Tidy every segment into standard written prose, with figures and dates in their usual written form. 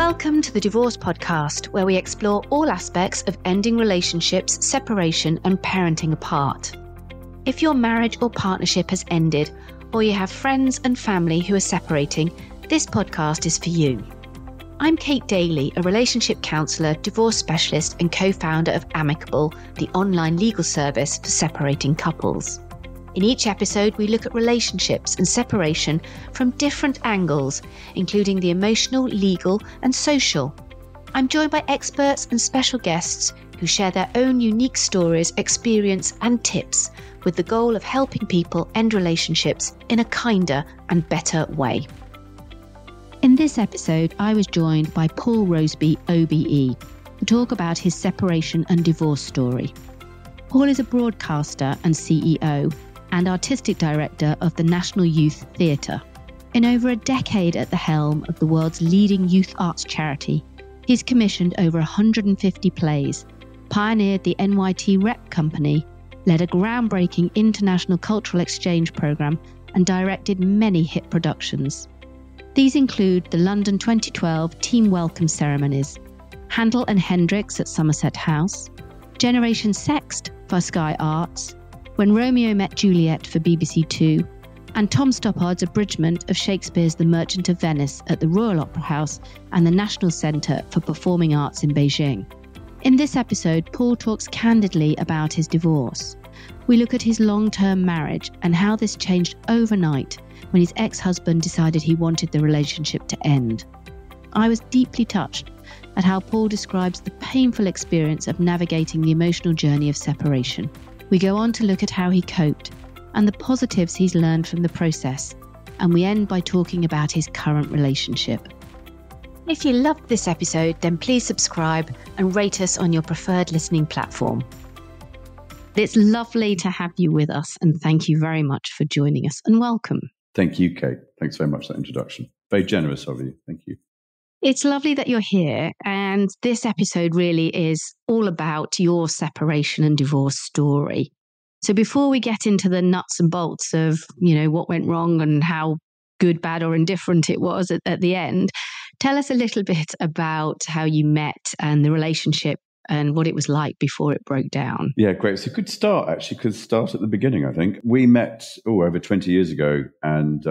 Welcome to the Divorce Podcast, where we explore all aspects of ending relationships, separation, and parenting apart. If your marriage or partnership has ended, or you have friends and family who are separating, this podcast is for you. I'm Kate Daly, a relationship counsellor, divorce specialist, and co-founder of Amicable, the online legal service for separating couples. In each episode, we look at relationships and separation from different angles, including the emotional, legal, and social. I'm joined by experts and special guests who share their own unique stories, experience, and tips, with the goal of helping people end relationships in a kinder and better way. In this episode, I was joined by Paul Roseby, OBE, to talk about his separation and divorce story. Paul is a broadcaster and CEO, and artistic director of the National Youth Theatre. In over a decade at the helm of the world's leading youth arts charity, he's commissioned over 150 plays, pioneered the NYT Rep Company, led a groundbreaking international cultural exchange programme, and directed many hit productions. These include the London 2012 Team Welcome Ceremonies, Handel and Hendrix at Somerset House, Generation Sext for Sky Arts, When Romeo Met Juliet for BBC Two, and Tom Stoppard's abridgment of Shakespeare's The Merchant of Venice at the Royal Opera House and the National Centre for Performing Arts in Beijing. In this episode, Paul talks candidly about his divorce. We look at his long-term marriage and how this changed overnight when his ex-husband decided he wanted the relationship to end. I was deeply touched at how Paul describes the painful experience of navigating the emotional journey of separation. We go on to look at how he coped and the positives he's learned from the process, and we end by talking about his current relationship. If you loved this episode, then please subscribe and rate us on your preferred listening platform. It's lovely to have you with us, and thank you very much for joining us, and welcome. Thank you, Kate. Thanks very much for that introduction. Very generous of you. Thank you. It's lovely that you're here, and this episode really is all about your separation and divorce story. So before we get into the nuts and bolts of, what went wrong and how good, bad, or indifferent it was at the end, tell us a little bit about how you met and the relationship and what it was like before it broke down. Yeah, great. So could start at the beginning, I think. We met over 20 years ago, and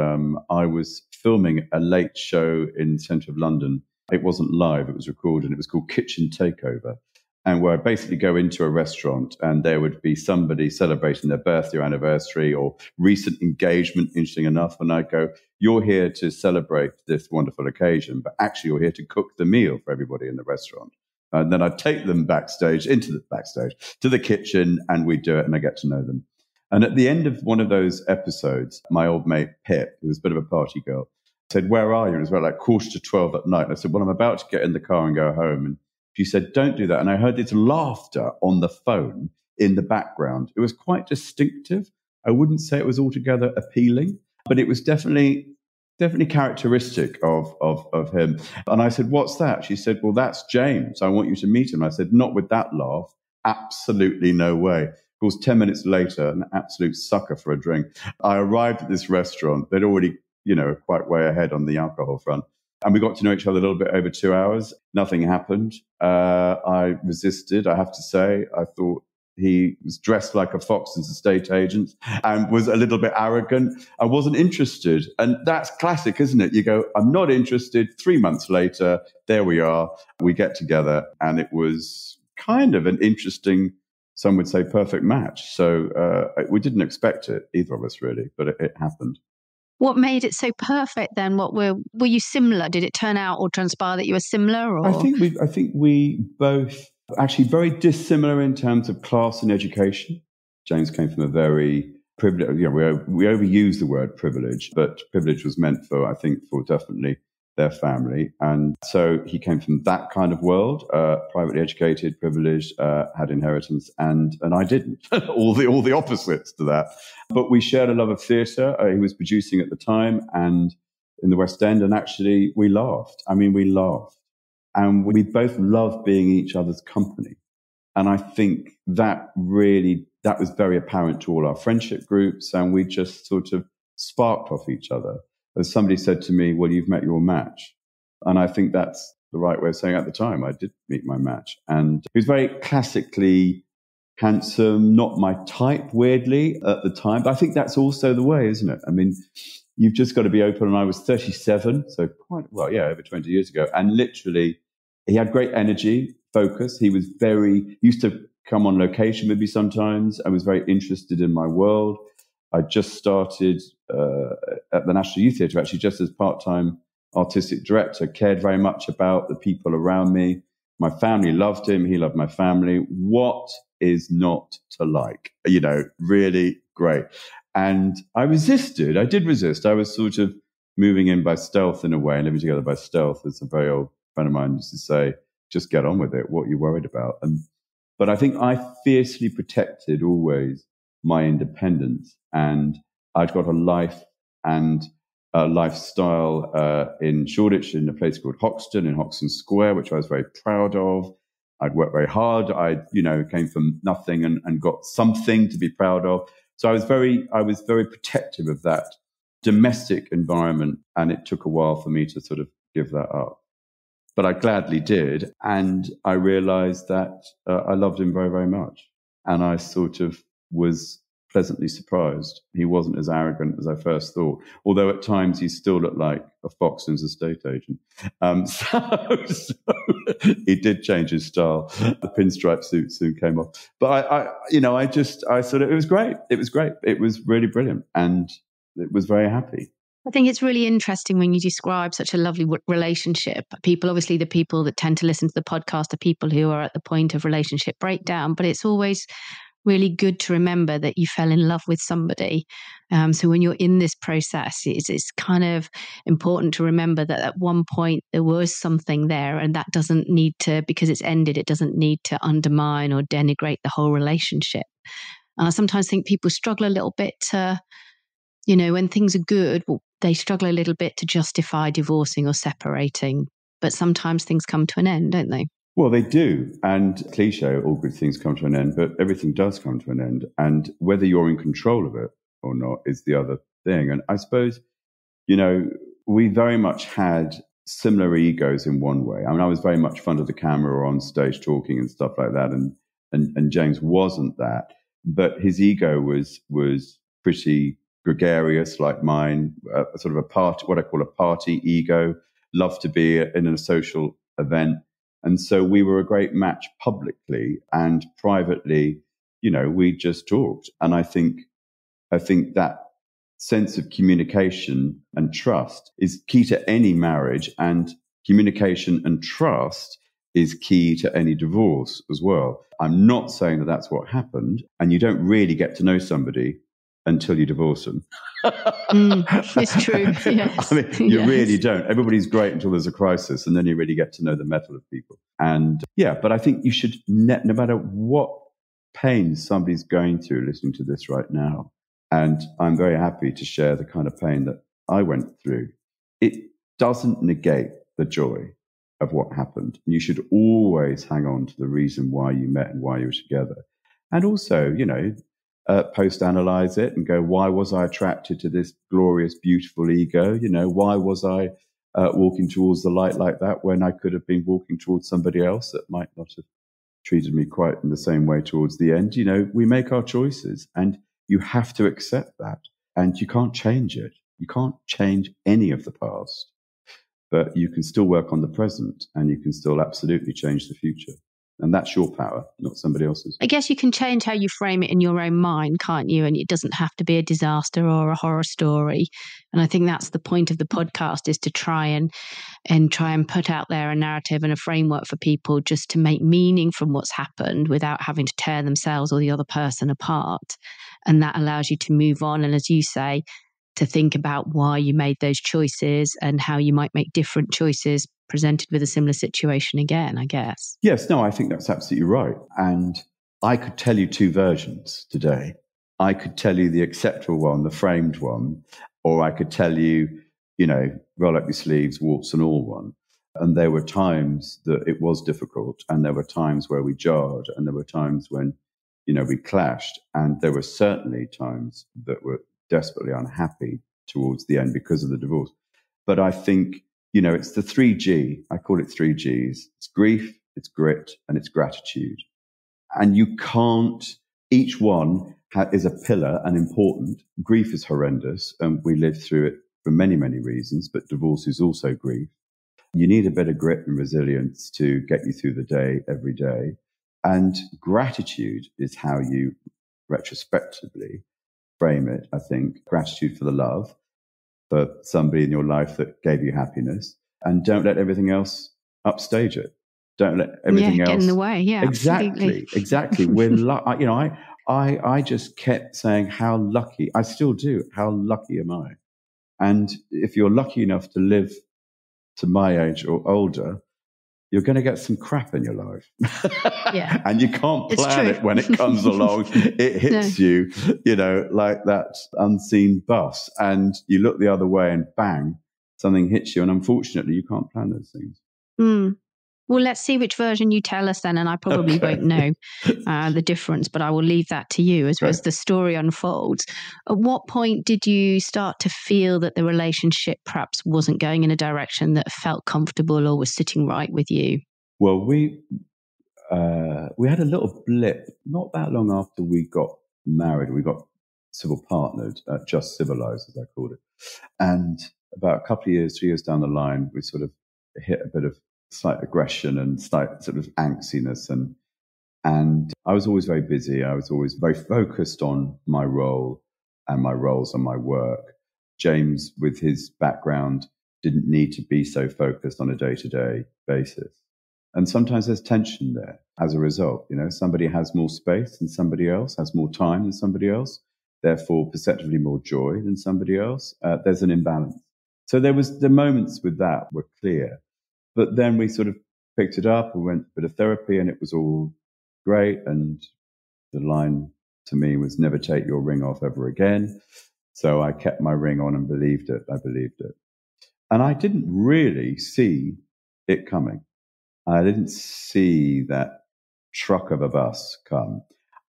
I was filming a late show in the centre of London. It wasn't live, it was recorded, and it was called Kitchen Takeover. And where I basically go into a restaurant and there would be somebody celebrating their birthday or anniversary or recent engagement, interesting enough. And I'd go, you're here to celebrate this wonderful occasion, but actually you're here to cook the meal for everybody in the restaurant. And then I'd take them to the kitchen, and we'd do it, and I get to know them. And at the end of one of those episodes, my old mate Pip, who was a bit of a party girl, said, where are you? And it was about 11:45 at night. And I said, well, I'm about to get in the car and go home. And she said, don't do that. And I heard this laughter on the phone in the background. It was quite distinctive. I wouldn't say it was altogether appealing, but it was definitely characteristic of him. And I said, what's that? She said, well, that's James. I want you to meet him. I said, not with that laugh. Absolutely no way. Of course, 10 minutes later, an absolute sucker for a drink. I arrived at this restaurant. They'd already, quite way ahead on the alcohol front. And we got to know each other a little bit over 2 hours. Nothing happened. I resisted, I have to say. I thought he was dressed like a fox as a estate agent and was a little bit arrogant. I wasn't interested. And that's classic, isn't it? You go, I'm not interested. 3 months later, there we are. We get together. And it was kind of an interesting, some would say, perfect match. So we didn't expect it, either of us really, but it happened. What made it so perfect then? Were you similar? Did it turn out or transpire that you were similar? Or? I think we both actually very dissimilar in terms of class and education. James came from a very privileged, we overuse the word privilege, but privilege was meant for definitely their family. And so he came from that kind of world, privately educated, privileged, had inheritance, and I didn't. all the opposites to that. But we shared a love of theatre. He was producing at the time and in the West End, and actually we laughed. And we both loved being each other's company. And I think that was very apparent to all our friendship groups, and we just sort of sparked off each other. As somebody said to me, well, you've met your match. And I think that's the right way of saying it at the time. I did meet my match. And he was very classically handsome, not my type, weirdly, at the time. But I think that's also the way, isn't it? I mean, you've just got to be open. And I was 37, so over 20 years ago. And literally, he had great energy, focus. He was used to come on location with me sometimes. I was very interested in my world. I just started at the National Youth Theatre, actually, just as part-time artistic director, cared very much about the people around me. My family loved him. He loved my family. What is not to like? Really great. And I resisted. I did resist. I was sort of moving in by stealth in a way, living together by stealth, as a very old friend of mine used to say, just get on with it. What are you worried about? But I think I fiercely protected always my independence. And I'd got a life and a lifestyle in Shoreditch, in a place called Hoxton, in Hoxton Square, which I was very proud of. I'd worked very hard. I, came from nothing and got something to be proud of. So I was very protective of that domestic environment. And it took a while for me to sort of give that up. But I gladly did. And I realized that I loved him very, very much. And I sort of was pleasantly surprised. He wasn't as arrogant as I first thought, although at times he still looked like a Foxton's estate agent. So he did change his style. The pinstripe suit soon came off. But I sort of, it was great. It was great. It was really brilliant. And it was very happy. I think it's really interesting when you describe such a lovely relationship. The people that tend to listen to the podcast are people who are at the point of relationship breakdown, but it's always really good to remember that you fell in love with somebody. So when you're in this process, it's kind of important to remember that at one point there was something there, and that doesn't need to, because it's ended, it doesn't need to undermine or denigrate the whole relationship. I sometimes think people struggle a little bit to, when things are good, they struggle a little bit to justify divorcing or separating. But sometimes things come to an end, don't they? Well, they do. And cliche, all good things come to an end, but everything does come to an end. And whether you're in control of it or not is the other thing. And I suppose, we very much had similar egos in one way. I mean, I was very much front of the camera or on stage talking and stuff like that. And James wasn't that. But his ego was pretty gregarious like mine, sort of a party, what I call a party ego, loved to be in a social event. And so we were a great match publicly, and privately, we just talked. And I think that sense of communication and trust is key to any marriage, and communication and trust is key to any divorce as well. I'm not saying that that's what happened, and you don't really get to know somebody until you divorce them. It's true. Yes. I mean, you really don't. Everybody's great until there's a crisis, and then you really get to know the mettle of people. And but I think you should, no matter what pain somebody's going through listening to this right now, and I'm very happy to share the kind of pain that I went through, it doesn't negate the joy of what happened. You should always hang on to the reason why you met and why you were together. And also, post-analyze it and go, why was I attracted to this glorious, beautiful ego? Why was I walking towards the light like that when I could have been walking towards somebody else that might not have treated me quite in the same way towards the end? We make our choices, and you have to accept that, and you can't change it. You can't change any of the past, but you can still work on the present, and you can still absolutely change the future. And that's your power, not somebody else's. I guess you can change how you frame it in your own mind, can't you? And it doesn't have to be a disaster or a horror story. And I think that's the point of the podcast, is to try and put out there a narrative and a framework for people just to make meaning from what's happened without having to tear themselves or the other person apart. And that allows you to move on. And as you say, to think about why you made those choices and how you might make different choices presented with a similar situation again, I guess. Yes, no, I think that's absolutely right. And I could tell you two versions today. I could tell you the acceptable one, the framed one, or I could tell you, roll up your sleeves, warts and all one. And there were times that it was difficult, and there were times where we jarred, and there were times when, we clashed. And there were certainly times that were desperately unhappy towards the end because of the divorce. But I think, it's the 3G. I call it 3Gs. It's grief, it's grit, and it's gratitude. And you can't, each one is a pillar and important. Grief is horrendous, and we live through it for many, many reasons, but divorce is also grief. You need a bit of grit and resilience to get you through the day every day. And gratitude is how you retrospectively frame it, I think. Gratitude for the love, for somebody in your life that gave you happiness. And don't let everything else upstage it. Don't let everything else get in the way. Yeah, exactly. We're I just kept saying how lucky. I still do. How lucky am I? And if you're lucky enough to live to my age or older, you're going to get some crap in your life. Yeah. And you can't plan it when it comes along. It hits you, like that unseen bus. And you look the other way and bang, something hits you. And unfortunately, you can't plan those things. Mm. Well, let's see which version you tell us then. And I probably won't know the difference, but I will leave that to you as the story unfolds. At what point did you start to feel that the relationship perhaps wasn't going in a direction that felt comfortable or was sitting right with you? Well, we had a little blip not that long after we got married. We got civil partnered, just civilized, as I called it. And about a couple of years, 3 years down the line, we sort of hit a bit of slight aggression and slight sort of angstiness. And I was always very busy. I was always very focused on my role and my roles and my work. James, with his background, didn't need to be so focused on a day-to-day basis. And sometimes there's tension there as a result. Somebody has more space than somebody else, has more time than somebody else, therefore perceptively more joy than somebody else. There's an imbalance. So the moments with that were clear. But then we sort of picked it up and went a bit of therapy, and it was all great. And the line to me was never take your ring off ever again. So I kept my ring on and believed it. I believed it. And I didn't really see it coming. I didn't see that truck of a bus come.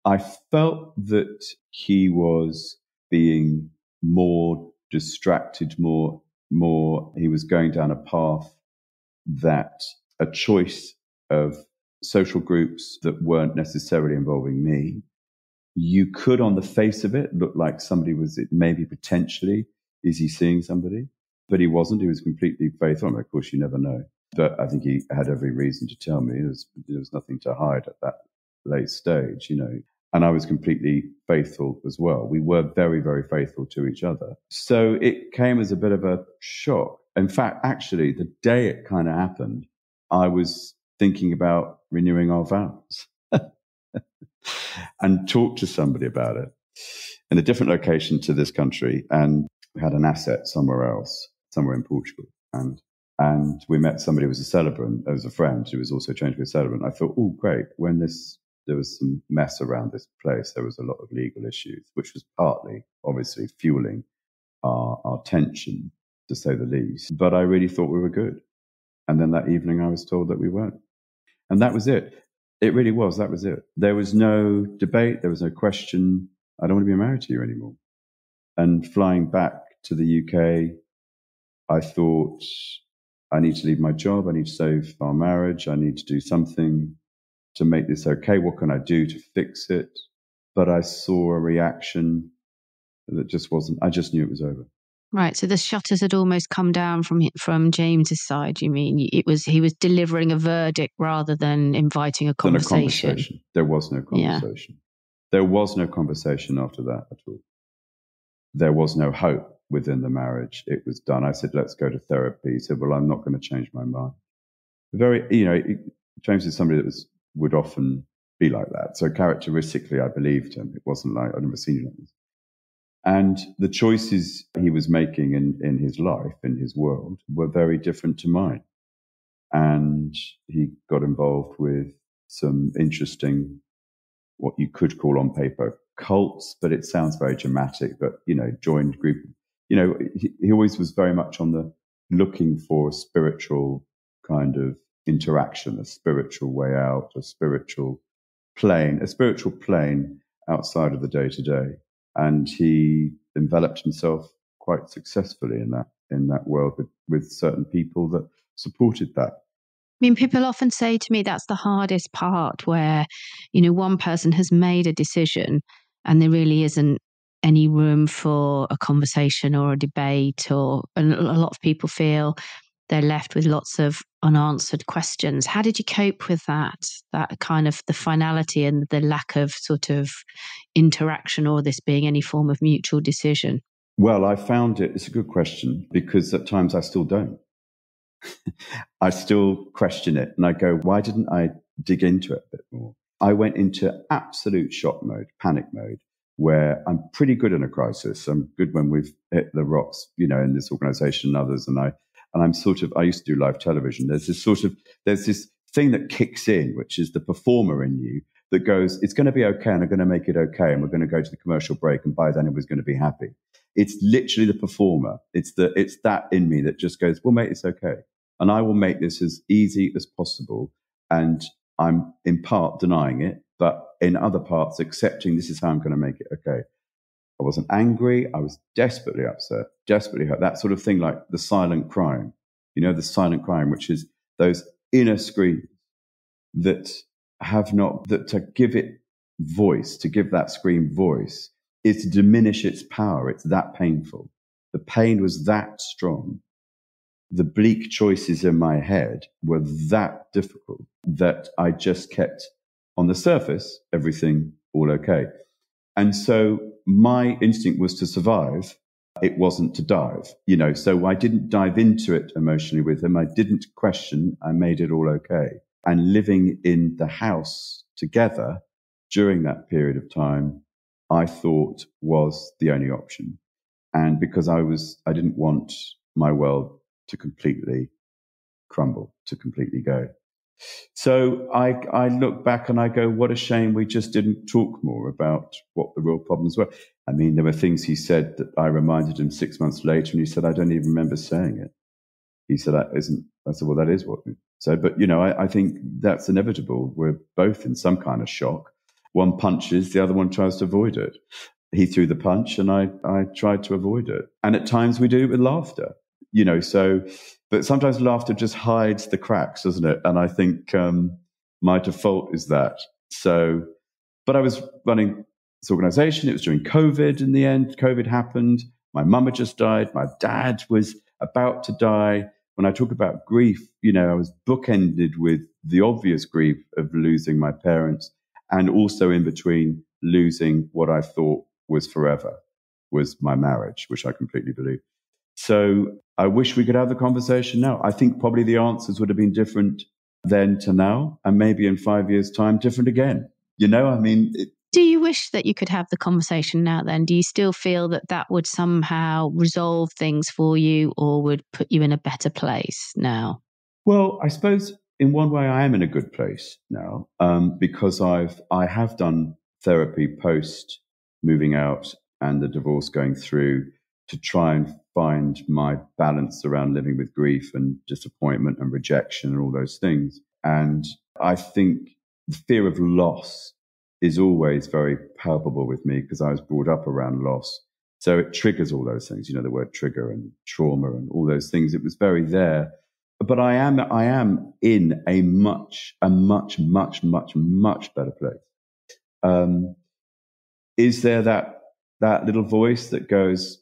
I felt that he was being more distracted, more, he was going down a path that a choice of social groups that weren't necessarily involving me. You could, on the face of it, look like somebody was, maybe potentially, is he seeing somebody? But he wasn't. He was completely faithful. And of course, you never know. But I think he had every reason to tell me. There was nothing to hide at that late stage, And I was completely faithful as well. We were very, very faithful to each other. So it came as a bit of a shock. In fact, actually, the day it kind of happened, I was thinking about renewing our vows and talked to somebody about it in a different location to this country. And we had an asset somewhere else, somewhere in Portugal. And we met somebody who was a celebrant. There was a friend who was also trained to be a celebrant. I thought, oh, great. When there was some mess around this place, there was a lot of legal issues, which was partly, obviously, fueling our tension, to say the least. But I really thought we were good. And then that evening I was told that we weren't. And that was it. It really was. That was it. There was no debate. There was no question. I don't want to be married to you anymore. And flying back to the UK, I thought, I need to leave my job. I need to save our marriage. I need to do something to make this okay. What can I do to fix it? But I saw a reaction that just wasn't, I just knew it was over. Right. So the shutters had almost come down from James's side, you mean? He was delivering a verdict rather than inviting a conversation. There was no conversation. Yeah. There was no conversation after that at all. There was no hope within the marriage. It was done. I said, let's go to therapy. He said, well, I'm not going to change my mind. James is somebody that would often be like that. So characteristically, I believed him. It wasn't like, I'd never seen you like this. And the choices he was making in his life, in his world, were very different to mine. And he got involved with some interesting, what you could call on paper, cults, but it sounds very dramatic, but, joined group. He always was very much on the looking for a spiritual kind of interaction, a spiritual way out, a spiritual plane outside of the day-to-day. And he enveloped himself quite successfully in that. in that world with certain people that supported that. I mean, people often say to me that's the hardest part where, one person has made a decision and there really isn't any room for a conversation or a debate, and a lot of people feel they're left with lots of unanswered questions. How did you cope with that kind of the finality and the lack of sort of interaction or this being any form of mutual decision? Well, I found it's a good question because at times I still don't. I still question it and I go, why didn't I dig into it a bit more? I went into absolute shock mode, panic mode, where I'm pretty good in a crisis. I'm good when we've hit the rocks, in this organization and others. And I used to do live television. There's this thing that kicks in, which is the performer in you that goes, it's going to be okay and I'm going to make it okay. And we're going to go to the commercial break. And by then it was going to be happy. It's literally the performer. It's that in me that just goes, well, mate, it's okay. And I will make this as easy as possible. And I'm in part denying it, but in other parts accepting this is how I'm going to make it okay. I wasn't angry. I was desperately upset, desperately hurt. That sort of thing like the silent crime, the silent crime, which is those inner screams that to give it voice, to give that scream voice, is to diminish its power. It's that painful. The pain was that strong. The bleak choices in my head were that difficult that I just kept on the surface, everything all okay. And so my instinct was to survive. It wasn't to dive, so I didn't dive into it emotionally with him. I didn't question. I made it all okay. And living in the house together during that period of time, I thought was the only option. And because I didn't want my world to completely crumble, to completely go. So I look back and I go, what a shame we just didn't talk more about what the real problems were. I mean, there were things he said that I reminded him 6 months later, and he said, I don't even remember saying it. He said, I said, well, that is what we said. But, I think that's inevitable. We're both in some kind of shock. One punches, the other one tries to avoid it. He threw the punch and I tried to avoid it. And at times we do it with laughter, but sometimes laughter just hides the cracks, doesn't it? And I think my default is that. But I was running this organization. It was during COVID in the end. COVID happened. My mum had just died. My dad was about to die. When I talk about grief, I was bookended with the obvious grief of losing my parents and also in between losing what I thought was forever, was my marriage, which I completely believe. So I wish we could have the conversation now. I think probably the answers would have been different then to now, and maybe in 5 years' time, different again. Do you wish that you could have the conversation now then? Do you still feel that would somehow resolve things for you or would put you in a better place now? Well, I suppose in one way I am in a good place now because I have done therapy post moving out and the divorce going through to try and find my balance around living with grief and disappointment and rejection and all those things. And I think the fear of loss is always very palpable with me because I was brought up around loss. So it triggers all those things, the word trigger and trauma and all those things. It was very there. But I am in a much better place. Is there that little voice that goes,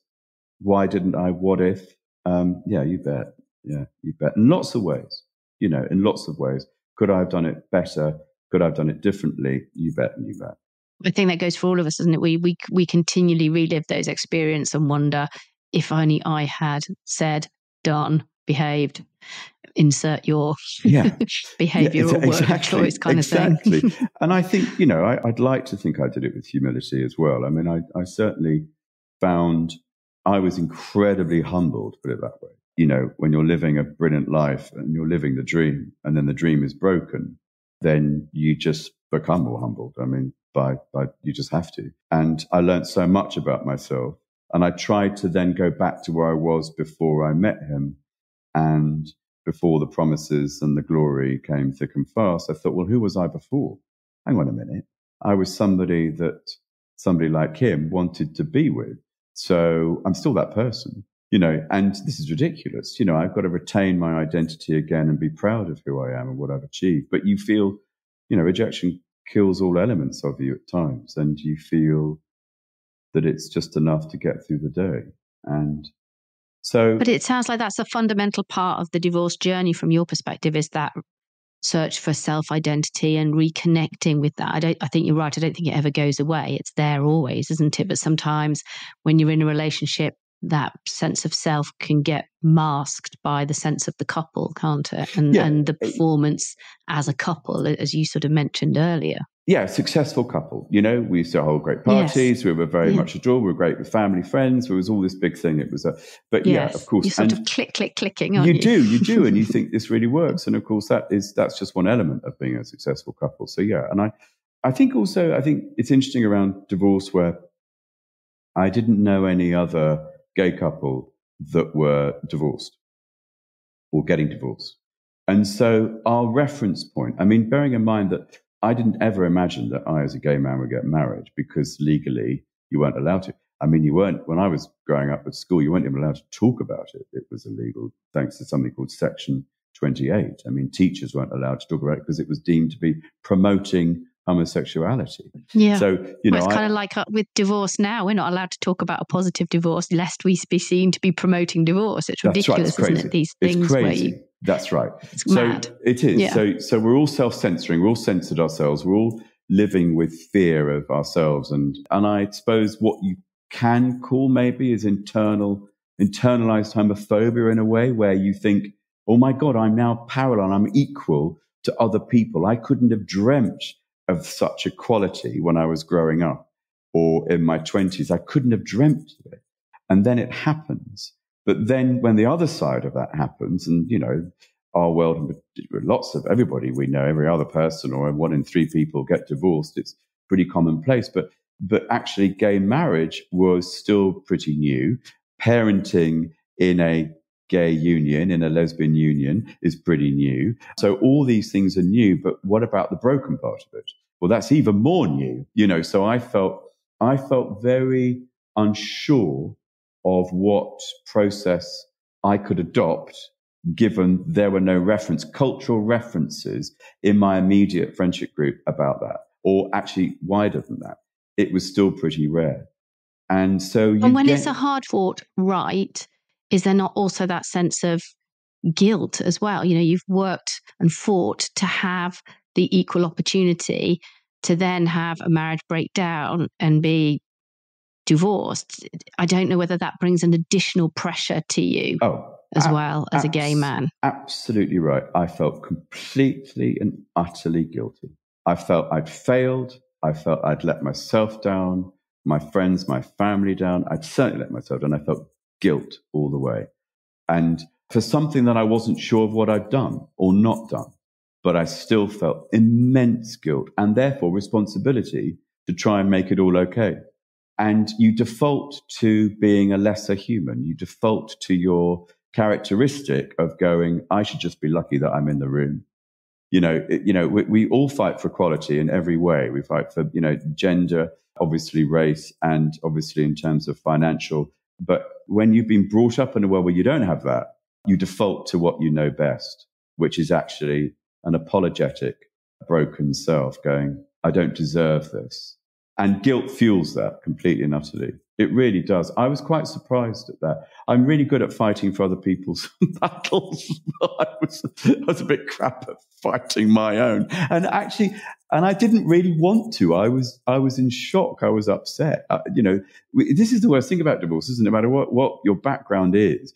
why didn't I? What if? Yeah, you bet. Yeah, you bet. In lots of ways, in lots of ways. Could I have done it better? Could I have done it differently? You bet and you bet. I think that goes for all of us, doesn't it? We continually relive those experiences and wonder if only I had said, done, behaved, insert your behaviour or word choice kind of thing. And I think, I'd like to think I did it with humility as well. I mean, I certainly found I was incredibly humbled, put it that way. When you're living a brilliant life and you're living the dream and then the dream is broken, then you just become more humbled. I mean, you just have to. And I learned so much about myself. And I tried to then go back to where I was before I met him and before the promises and the glory came thick and fast. I thought, well, who was I before? Hang on a minute. I was somebody that somebody like him wanted to be with. So I'm still that person, and this is ridiculous. I've got to retain my identity again and be proud of who I am and what I've achieved. But you feel, rejection kills all elements of you at times, and you feel that it's just enough to get through the day. And so, but it sounds like that's a fundamental part of the divorce journey from your perspective, is that search for self-identity and reconnecting with that. I think you're right. I don't think it ever goes away. It's there always, isn't it? But sometimes when you're in a relationship, that sense of self can get masked by the sense of the couple, can't it? And the performance as a couple, as you sort of mentioned earlier. Yeah, successful couple. We used to hold great parties. Yes. We were very much adored. We were great with family, friends. There was all this big thing. It was but yes. Yeah, of course. You sort of clicking, aren't you? You do, and you think this really works. And of course, that's just one element of being a successful couple. So yeah, and I think it's interesting around divorce where I didn't know any other gay couple that were divorced or getting divorced. And so our reference point, bearing in mind that I didn't ever imagine that I, as a gay man, would get married, because legally you weren't allowed to. You weren't, when I was growing up at school, you weren't even allowed to talk about it. It was illegal, thanks to something called Section 28. Teachers weren't allowed to talk about it because it was deemed to be promoting homosexuality. Yeah. So, it's kind of like with divorce now. We're not allowed to talk about a positive divorce lest we be seen to be promoting divorce. It's ridiculous, right. It's isn't it? These things. It's crazy. That's right. It's mad. It is. Yeah. So we're all self-censoring. We're all censored ourselves. We're all living with fear of ourselves. And I suppose what you can call maybe is internalized homophobia, in a way where you think, oh my God, I'm now parallel. I'm equal to other people. I couldn't have dreamt of such equality when I was growing up or in my 20s. I couldn't have dreamt of it. And then it happens. But then when the other side of that happens, and, our world, lots of everybody we know, every other person or 1 in 3 people get divorced, it's pretty commonplace. But actually gay marriage was still pretty new. Parenting in a gay union, in a lesbian union, is pretty new. So all these things are new, but what about the broken part of it? Well, that's even more new, so I felt very unsure of what process I could adopt, given there were no cultural references in my immediate friendship group about that, or actually wider than that. It was still pretty rare. And so it's a hard-fought right, is there not also that sense of guilt as well? You've worked and fought to have the equal opportunity to then have a marriage breakdown and be divorced. I don't know whether that brings an additional pressure to you as a gay man. Absolutely right. I felt completely and utterly guilty. I felt I'd failed. I felt I'd let myself down, my friends, my family down. I'd certainly let myself down. I felt guilt all the way. And for something that I wasn't sure of what I'd done or not done, but I still felt immense guilt and therefore responsibility to try and make it all okay. And you default to being a lesser human. You default to your characteristic of going, I should just be lucky that I'm in the room. We all fight for equality in every way. We fight for, gender, obviously race, and obviously in terms of financial. But when you've been brought up in a world where you don't have that, you default to what you know best, which is actually an apologetic, broken self going, I don't deserve this. And guilt fuels that completely and utterly. It really does. I was quite surprised at that. I'm really good at fighting for other people's battles. I was a bit crap at fighting my own. And I didn't really want to. I was in shock. I was upset. This is the worst thing about divorce, isn't it? No matter what your background is,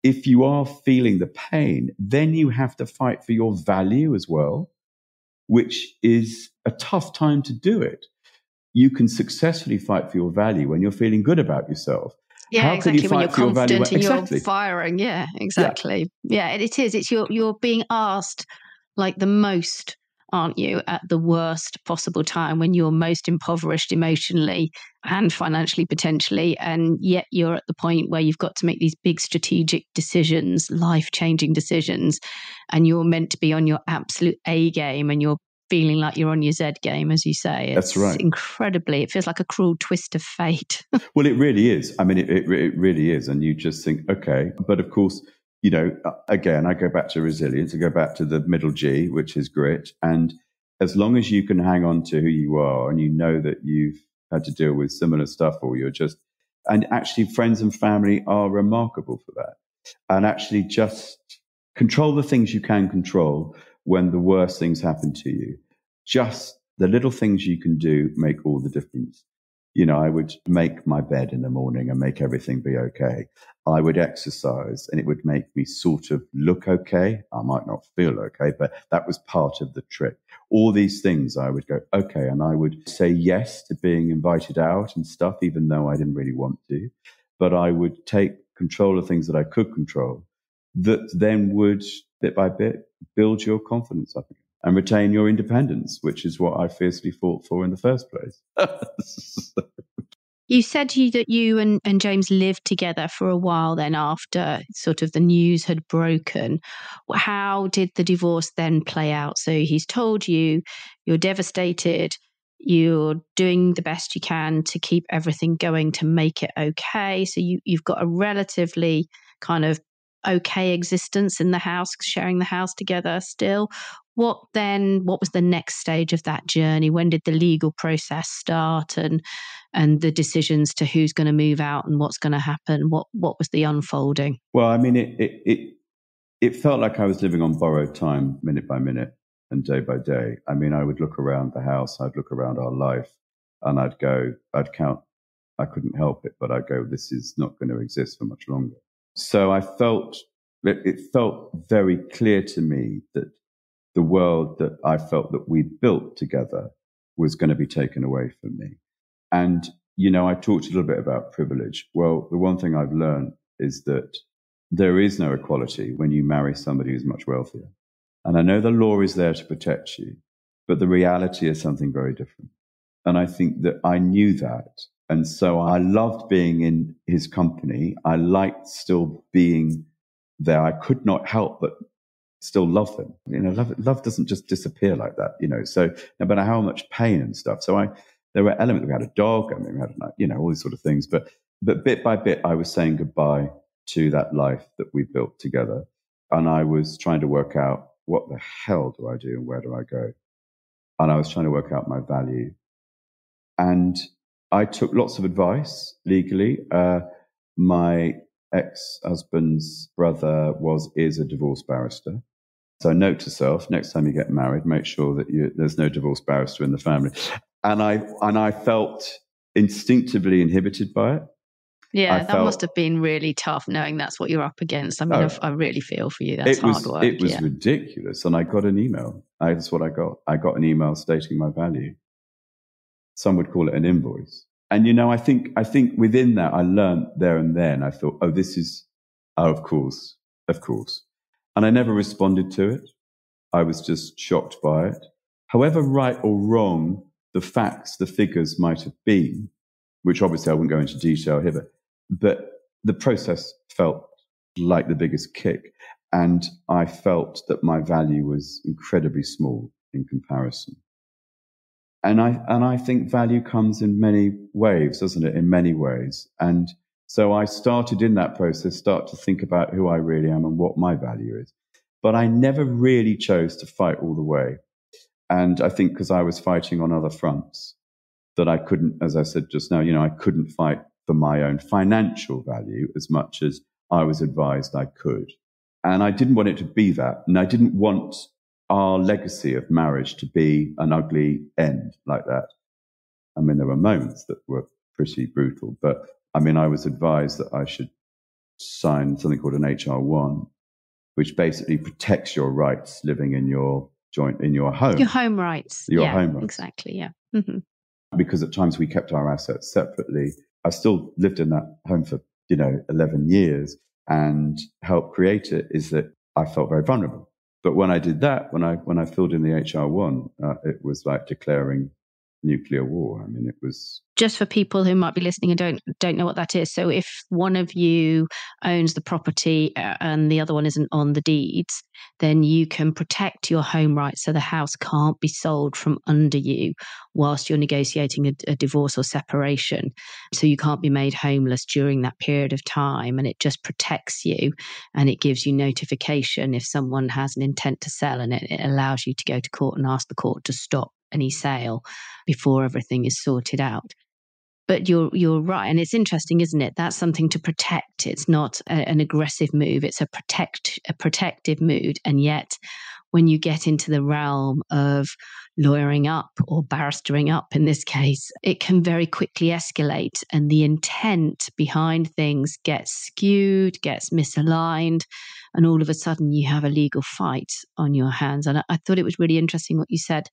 if you are feeling the pain, then you have to fight for your value as well, which is a tough time to do it. You can successfully fight for your value when you're feeling good about yourself. Yeah, How exactly. Can you when fight you're for your value? confident and Exactly. You're firing. Yeah, exactly. Yeah, it is. It's you're being asked like the most, aren't you, at the worst possible time when you're most impoverished emotionally and financially potentially, and yet you're at the point where you've got to make these big strategic decisions, life-changing decisions, and you're meant to be on your absolute A game and you're feeling like you're on your Z game, as you say. That's right. It feels like a cruel twist of fate. Well, it really is. I mean, it really is. And you just think, okay. But of course, again, I go back to resilience. I go back to the middle G, which is grit. And as long as you can hang on to who you are and you know that you've had to deal with similar stuff, or and actually friends and family are remarkable for that. And actually just control the things you can control when the worst things happen to you. Just the little things you can do make all the difference. I would make my bed in the morning and make everything be okay. I would exercise and it would make me sort of look okay. I might not feel okay, but that was part of the trick. All these things I would go, okay. And I would say yes to being invited out and stuff, even though I didn't really want to. But I would take control of things that I could control that then would, bit by bit, build your confidence up again and retain your independence, which is what I fiercely fought for in the first place. You said that you and James lived together for a while then after sort of the news had broken. How did the divorce then play out? So he's told you, you're devastated, you're doing the best you can to keep everything going to make it okay. So you've got a relatively kind of okay existence in the house, sharing the house together still. What was the next stage of that journey? When did the legal process start and the decisions to who's going to move out and what's going to happen? What was the unfolding? Well, I mean, it felt like I was living on borrowed time, minute by minute and day by day. I mean, I would look around the house, I'd look around our life, and I'd count. I couldn't help it, but I'd go, this is not going to exist for much longer. So it felt very clear to me that the world that I felt that we'd built together was going to be taken away from me. And, I talked a little bit about privilege. Well, the one thing I've learned is that there is no equality when you marry somebody who's much wealthier. And I know the law is there to protect you, but the reality is something very different. And I think that I knew that. And so I loved being in his company. I liked still being there. I could not help but still love them. Love doesn't just disappear like that, so no matter how much pain and stuff. So there were elements. We had a dog, we had, all these sort of things. But bit by bit, I was saying goodbye to that life that we built together. And I was trying to work out, what the hell do I do and where do I go? And I was trying to work out my value. And I took lots of advice legally. My ex-husband's brother is a divorce barrister. So note to self, next time you get married, make sure that there's no divorce barrister in the family. And I felt instinctively inhibited by it. Yeah, that must have been really tough knowing that's what you're up against. I mean, I really feel for you. That's hard work. It was ridiculous. And I got an email. That's what I got. I got an email stating my value. Some would call it an invoice. And, I think within that, I learned there and then, I thought, of course. And I never responded to it. I was just shocked by it. However right or wrong the facts, the figures might have been, which obviously I wouldn't go into detail here, but the process felt like the biggest kick. And I felt that my value was incredibly small in comparison. And I think value comes in many waves, doesn't it? In many ways. And so I started in that process, start to think about who I really am and what my value is. But I never really chose to fight all the way. And I think because I was fighting on other fronts that I couldn't, as I said just now, I couldn't fight for my own financial value as much as I was advised I could. And I didn't want it to be that. And I didn't want our legacy of marriage to be an ugly end like that. I mean, there were moments that were pretty brutal, but I mean, I was advised that I should sign something called an HR1, which basically protects your rights living in your home. Your home rights. Home rights. Exactly, yeah. Mm-hmm. Because at times we kept our assets separately. I still lived in that home for, 11 years and helped create it, is that I felt very vulnerable. But when I did that, when I filled in the HR1, it was like declaring nuclear war. I mean, it was... Just for people who might be listening and don't know what that is. So if one of you owns the property and the other one isn't on the deeds, then you can protect your home rights so the house can't be sold from under you whilst you're negotiating a divorce or separation. So you can't be made homeless during that period of time, and it just protects you and it gives you notification if someone has an intent to sell, and it allows you to go to court and ask the court to stop any sale before everything is sorted out. But you're right. And it's interesting, isn't it? That's something to protect. It's not an aggressive move. It's a protective mood. And yet when you get into the realm of lawyering up or barristering up in this case, it can very quickly escalate. And the intent behind things gets skewed, gets misaligned. And all of a sudden you have a legal fight on your hands. And I thought it was really interesting what you said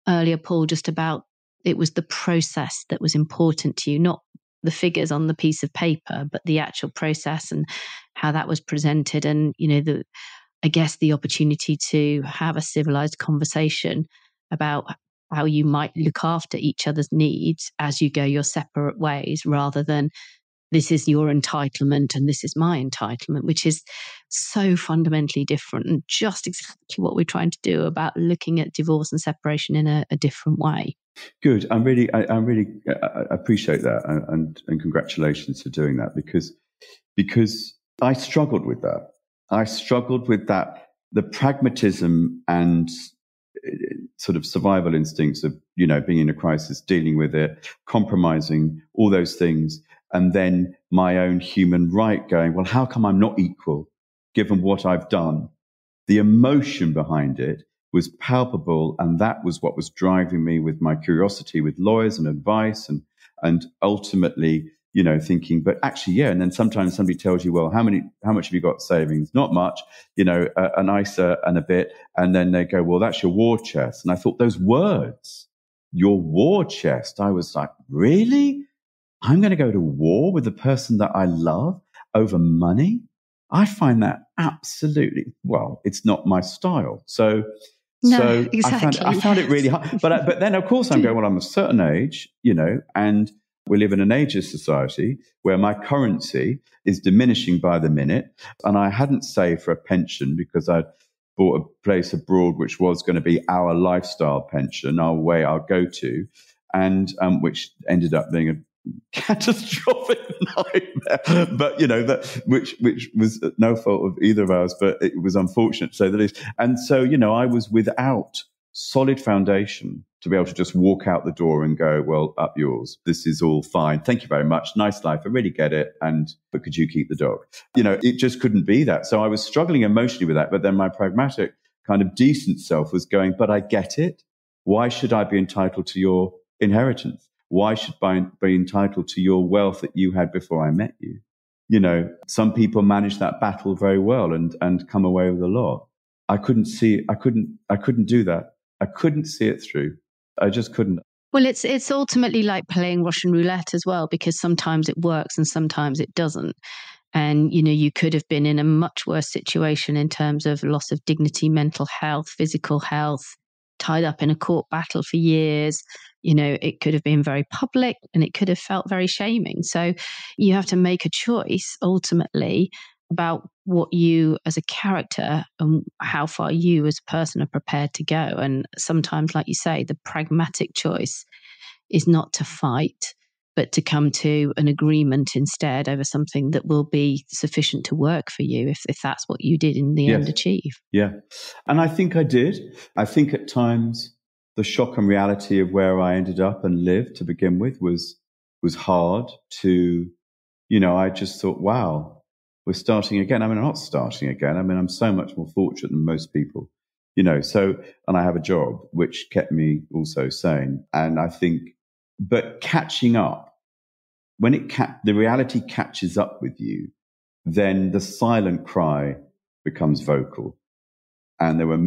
earlier, Paul, just about it was the process that was important to you, not the figures on the piece of paper, but the actual process and how that was presented. And, I guess the opportunity to have a civilized conversation about how you might look after each other's needs as you go your separate ways, rather than this is your entitlement and this is my entitlement, which is so fundamentally different and just exactly what we're trying to do about looking at divorce and separation in a different way. Good. I really appreciate that, and congratulations for doing that, because I struggled with that. The pragmatism and sort of survival instincts of, being in a crisis, dealing with it, compromising, all those things. And then my own human right going, well, how come I'm not equal given what I've done? The emotion behind it was palpable. And that was what was driving me with my curiosity with lawyers and advice and ultimately, thinking, but actually, yeah. And then sometimes somebody tells you, well, how much have you got savings? Not much, an ISA and a bit. And then they go, well, that's your war chest. And I thought those words, your war chest, I was like, really? I'm going to go to war with the person that I love over money? I find that absolutely, well, it's not my style. So exactly. I found it really hard. But then, of course, I'm going, well, I'm a certain age, and we live in an ageist society where my currency is diminishing by the minute. And I hadn't saved for a pension because I'd bought a place abroad, which was going to be our lifestyle pension, our go-to, and which ended up being a catastrophic nightmare, but which was no fault of either of ours, but it was unfortunate to say the least. And so, I was without solid foundation to be able to just walk out the door and go, well, up yours. This is all fine. Thank you very much. Nice life. I really get it. But could you keep the dog? It just couldn't be that. So I was struggling emotionally with that. But then my pragmatic kind of decent self was going, but I get it. Why should I be entitled to your inheritance? Why should I be entitled to your wealth that you had before I met you? Some people manage that battle very well and come away with a lot. I couldn't do that. I couldn't see it through. I just couldn't. Well, it's ultimately like playing Russian roulette as well, because sometimes it works and sometimes it doesn't. And, you could have been in a much worse situation in terms of loss of dignity, mental health, physical health, tied up in a court battle for years. It could have been very public and it could have felt very shaming. So you have to make a choice ultimately about what you as a character and how far you as a person are prepared to go. And sometimes, like you say, the pragmatic choice is not to fight, but to come to an agreement instead over something that will be sufficient to work for you if that's what you did in the end achieve. Yeah. And I think I did. I think at times the shock and reality of where I ended up and lived to begin with was hard to, I just thought, wow, we're starting again. I mean, I'm not starting again. I mean, I'm so much more fortunate than most people, and I have a job which kept me also sane. And I think, but catching up, when the reality catches up with you, then the silent cry becomes vocal. And there was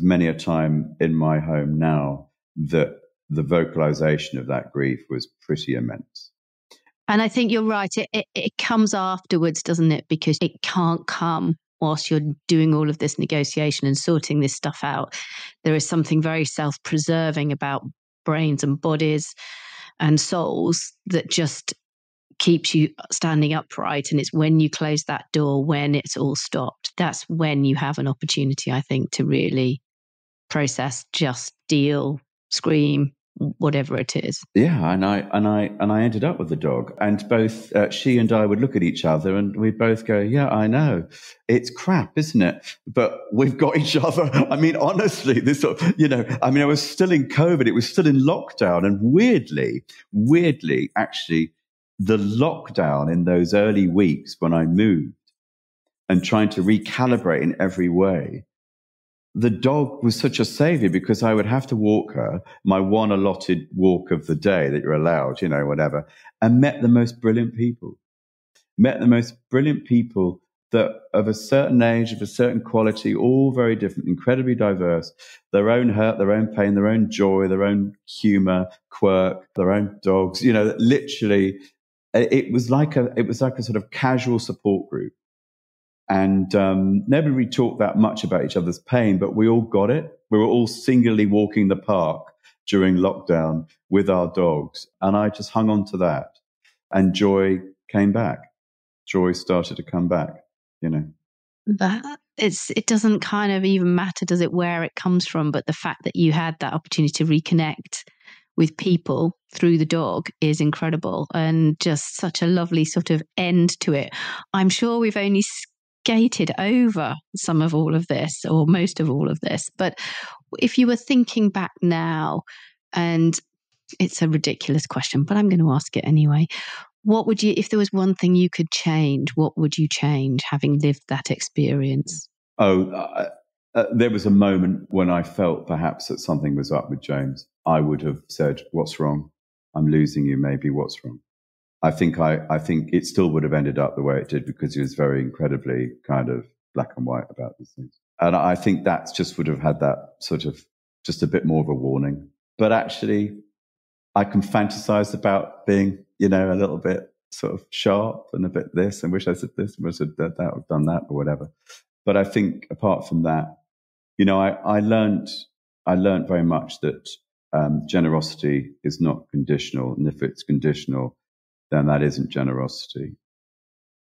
many a time in my home now that the vocalization of that grief was pretty immense. And I think you're right. It comes afterwards, doesn't it? Because it can't come whilst you're doing all of this negotiation and sorting this stuff out. There is something very self-preserving about brains and bodies and souls that just keeps you standing upright. And it's when you close that door, when it's all stopped, that's when you have an opportunity, I think, to really process, just deal, scream, whatever it is. Yeah, and I ended up with the dog, and both she and I would look at each other, and we'd both go, "Yeah, I know, it's crap, isn't it? But we've got each other." I mean, honestly, this, I mean, I was still in COVID, it was still in lockdown, and weirdly, actually, the lockdown in those early weeks when I moved and trying to recalibrate in every way. The dog was such a savior because I would have to walk her, my one allotted walk of the day that you're allowed, whatever, and met the most brilliant people. That of a certain age, of a certain quality, all very different, incredibly diverse, their own hurt, their own pain, their own joy, their own humor, quirk, their own dogs, literally it was like a sort of casual support group. And never really talked that much about each other's pain, but we all got it. We were all singularly walking the park during lockdown with our dogs. And I just hung on to that. And joy came back. Joy started to come back, It doesn't kind of even matter, does it, where it comes from? But the fact that you had that opportunity to reconnect with people through the dog is incredible, and just such a lovely sort of end to it. I'm sure we've only skated over some of all of this, or most of all of this, but if you were thinking back now, and it's a ridiculous question, but I'm going to ask it anyway, what would you, if there was one thing you could change, what would you change, having lived that experience? There was a moment when I felt perhaps that something was up with James. I would have said, "What's wrong? I'm losing you, maybe. What's wrong?" I think it still would have ended up the way it did because he was very incredibly kind of black and white about these things. And I think that just would have had that sort of just a bit more of a warning. But actually, I can fantasize about being, a little bit sort of sharp and a bit this, and wish I said this, and wish I said that, or done that, or whatever. But I think apart from that, I learned very much that generosity is not conditional, and if it's conditional, then that isn't generosity.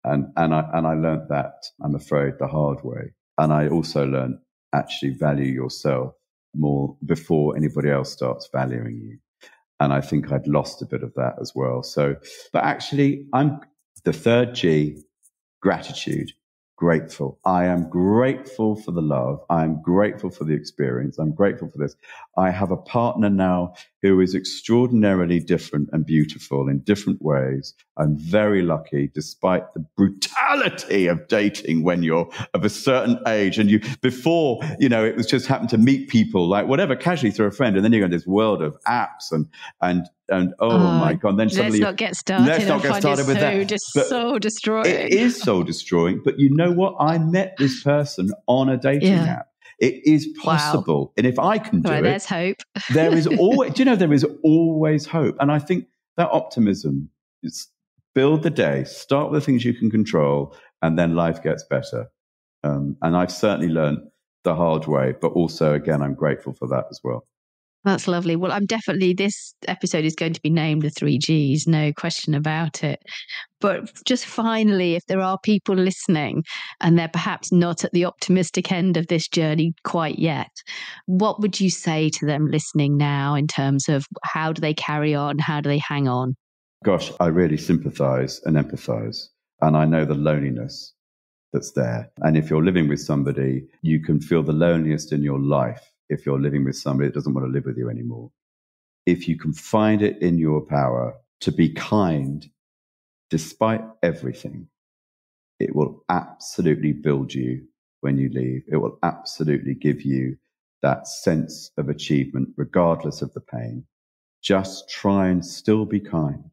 And I learned that, I'm afraid, the hard way. And I also learned actually value yourself more before anybody else starts valuing you. And I think I'd lost a bit of that as well. So, but actually, I'm the third G, gratitude. Grateful. I am grateful for the love. I'm grateful for the experience. I'm grateful for this. I have a partner now who is extraordinarily different and beautiful in different ways. I'm very lucky, despite the brutality of dating when you're of a certain age. And before, it was just happened to meet people like whatever, casually through a friend. And then you go in this world of apps and my God. Then suddenly let's not get started with that. So destroying. It is soul destroying. But you know what? I met this person on a dating app. It is possible. Wow. And if I can do it, there's hope. There is always, there is always hope. And I think that optimism is build the day, start with the things you can control, and then life gets better. And I've certainly learned the hard way, but also, again, I'm grateful for that as well. That's lovely. Well, this episode is going to be named the 3Gs, no question about it. But just finally, if there are people listening and they're perhaps not at the optimistic end of this journey quite yet, what would you say to them listening now in terms of how do they carry on? How do they hang on? Gosh, I really sympathize and empathize. And I know the loneliness that's there. And if you're living with somebody, you can feel the loneliest in your life if you're living with somebody that doesn't want to live with you anymore. If you can find it in your power to be kind despite everything, it will absolutely build you when you leave. It will absolutely give you that sense of achievement, regardless of the pain. Just try and still be kind.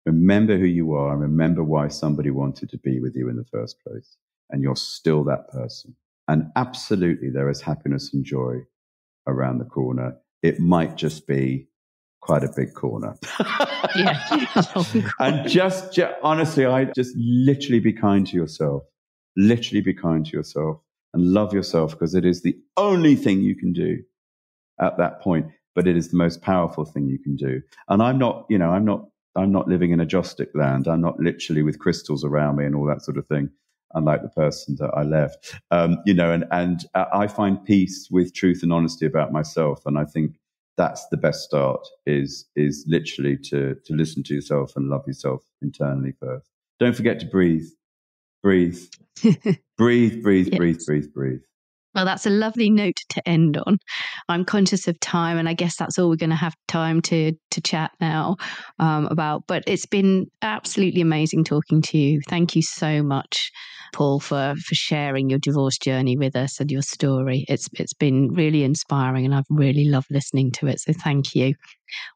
Remember who you are and remember why somebody wanted to be with you in the first place. And you're still that person. And absolutely, there is happiness and joy around the corner. It might just be quite a big corner. And just honestly, I just literally be kind to yourself. Literally be kind to yourself and love yourself, because it is the only thing you can do at that point. but it is the most powerful thing you can do. And I'm not living in a Gnostic land. I'm not literally with crystals around me and all that sort of thing, unlike the person that I left. And I find peace with truth and honesty about myself. And I think that's the best start is literally to listen to yourself and love yourself internally first. Don't forget to breathe. Breathe. Breathe, breathe, Yes. breathe, breathe, breathe. Well, that's a lovely note to end on. I'm conscious of time, and I guess that's all we're going to have time to chat now about. But it's been absolutely amazing talking to you. Thank you so much, Paul, for sharing your divorce journey with us and your story. It's been really inspiring, and I've really loved listening to it. So thank you.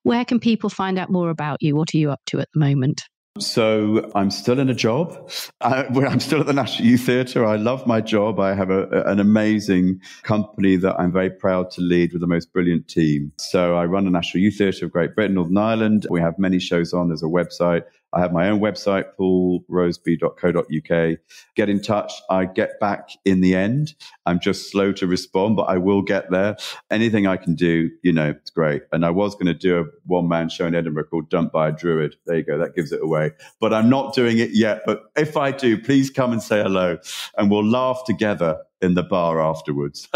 Where can people find out more about you? What are you up to at the moment? So I'm still in a job. I'm still at the National Youth Theatre. I love my job. I have an amazing company that I'm very proud to lead with the most brilliant team. So I run the National Youth Theatre of Great Britain, Northern Ireland. We have many shows on. There's a website. I have my own website, paulroseby.co.uk. Get in touch. I get back in the end. I'm just slow to respond, but I will get there. Anything I can do, it's great. And I was going to do a one-man show in Edinburgh called Dumped by a Druid. There you go. That gives it away. But I'm not doing it yet. But if I do, please come and say hello and we'll laugh together in the bar afterwards.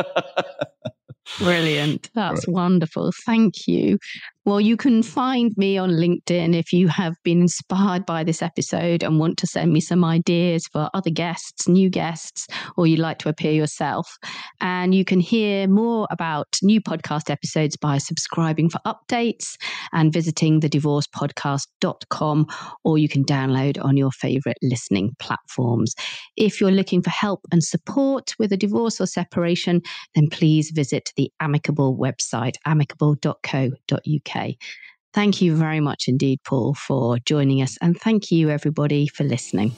Brilliant. That's wonderful. Thank you. Well, you can find me on LinkedIn if you have been inspired by this episode and want to send me some ideas for other guests, new guests, or you'd like to appear yourself. And you can hear more about new podcast episodes by subscribing for updates and visiting thedivorcepodcast.com, or you can download on your favorite listening platforms. If you're looking for help and support with a divorce or separation, then please visit the Amicable website, amicable.co.uk. Thank you very much indeed, Paul, for joining us. And thank you, everybody, for listening.